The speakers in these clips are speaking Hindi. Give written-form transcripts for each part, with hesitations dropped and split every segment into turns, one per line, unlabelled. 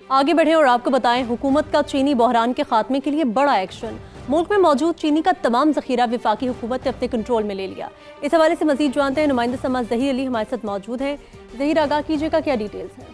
आगे बढ़े और आपको बताएं, हुकूमत का चीनी बहरान के खात्मे के लिए बड़ा एक्शन। मुल्क में मौजूद चीनी का तमाम जखीरा विफाकी हुकूमत ने अपने कंट्रोल में ले लिया। इस हवाले से मजीद जानते हैं, नुमाइंदा समाज जहीर अली हमारे साथ मौजूद है। जहीर, आगाह कीजिएगा, क्या डिटेल्स हैं?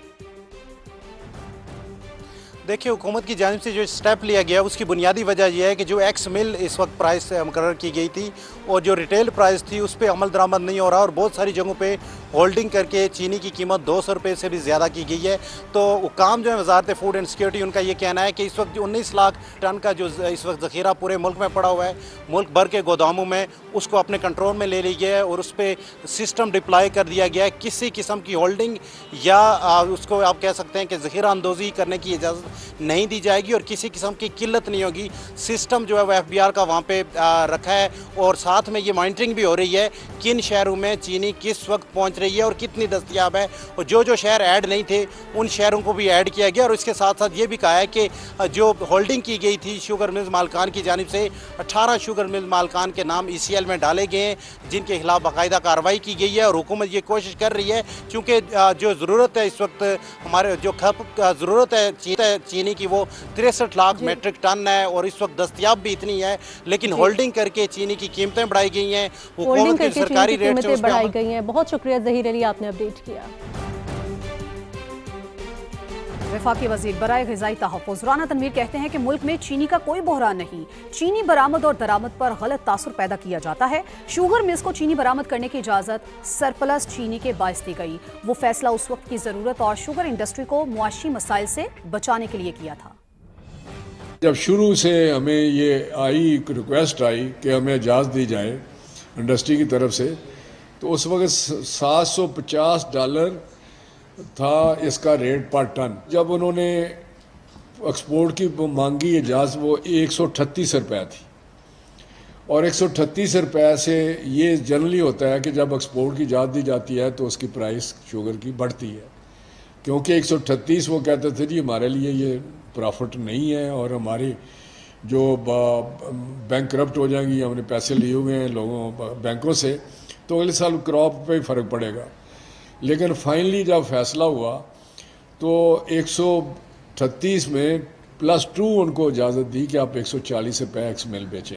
देखिए, हुकूमत की जानिब से जो स्टेप लिया गया उसकी बुनियादी वजह यह है कि जो एक्स मिल इस वक्त प्राइस मुकर्रर की गई थी और जो रिटेल प्राइस थी उस पर अमल दरामद नहीं हो रहा और बहुत सारी जगहों पे होल्डिंग करके चीनी की कीमत 200 रुपये से भी ज़्यादा की गई है। तो काम जो है वजारत फूड एंड सिक्योरिटी, उनका ये कहना है कि इस वक्त 19 लाख टन का जो इस वक्त ज़ख़ीरा पूरे मुल्क में पड़ा हुआ है, मुल्क भर के गोदामों में, उसको अपने कंट्रोल में ले लिया गया है और उस पर सिस्टम डिप्लॉय कर दिया गया है। किसी किस्म की होल्डिंग या उसको आप कह सकते हैं कि ज़ख़ीरा अंदोज़ी करने की इजाज़त नहीं दी जाएगी और किसी किस्म की किल्लत नहीं होगी। सिस्टम जो है वो FBR का वहाँ पे रखा है और साथ में ये मॉनिटरिंग भी हो रही है किन शहरों में चीनी किस वक्त पहुँच रही है और कितनी दस्तयाब है, और जो शहर ऐड नहीं थे उन शहरों को भी ऐड किया गया। और इसके साथ साथ ये भी कहा है कि जो होल्डिंग की गई थी शुगर मिल्स मालकान की जानिब से 18 शुगर मिल मालकान के नाम ECL में डाले गए हैं, जिनके खिलाफ बाकायदा कार्रवाई की गई है। और हुकूमत ये कोशिश कर रही है, क्योंकि जो ज़रूरत है इस वक्त हमारे जो ज़रूरत है चीनी की वो 63 लाख मेट्रिक टन है और इस वक्त दस्तयाब भी इतनी है, लेकिन होल्डिंग करके चीनी की कीमतें बढ़ाई गई हैं, हुकूमत के सरकारी रेट से
बढ़ाई गई हैं। बहुत शुक्रिया जहीर अली, आपने अपडेट किया।
वफाकी वज़ीर बराए ग़िज़ाई तहफ़्फ़ुज़ राना तनवीर कहते हैं कि मुल्क में चीनी का कोई बहरान नहीं, चीनी बरामद और दरामद पर गलत तासुर पैदा किया जाता है। शुगर मिल्स को चीनी बरामद करने की इजाज़त सरप्लस चीनी के बायस दी गई। वो फैसला उस वक्त की ज़रूरत और शुगर इंडस्ट्री को मुआशी मसाइल से बचाने के लिए किया था।
जब शुरू से हमें ये रिक्वेस्ट आई कि हमें इजाज़त दी जाए इंडस्ट्री की तरफ से, तो उस वक्त $750 था इसका रेट पर टन। जब उन्होंने एक्सपोर्ट की मांगी इजाज़त, वो 138 रुपये थी और 138 रुपये से ये जनरली होता है कि जब एक्सपोर्ट की इजाज़त दी जाती है तो उसकी प्राइस शुगर की बढ़ती है, क्योंकि 138 वो कहते थे जी हमारे लिए ये प्रॉफिट नहीं है और हमारी जो बैंक करप्ट हो जाएंगी, हमने पैसे लिए हुए हैं लोगों बैंकों से, तो अगले साल क्रॉप पे ही फ़र्क पड़ेगा। लेकिन फाइनली जब फैसला हुआ तो 138 में +2 उनको इजाज़त दी कि आप 140 रुपये एक्स मिल बेचें।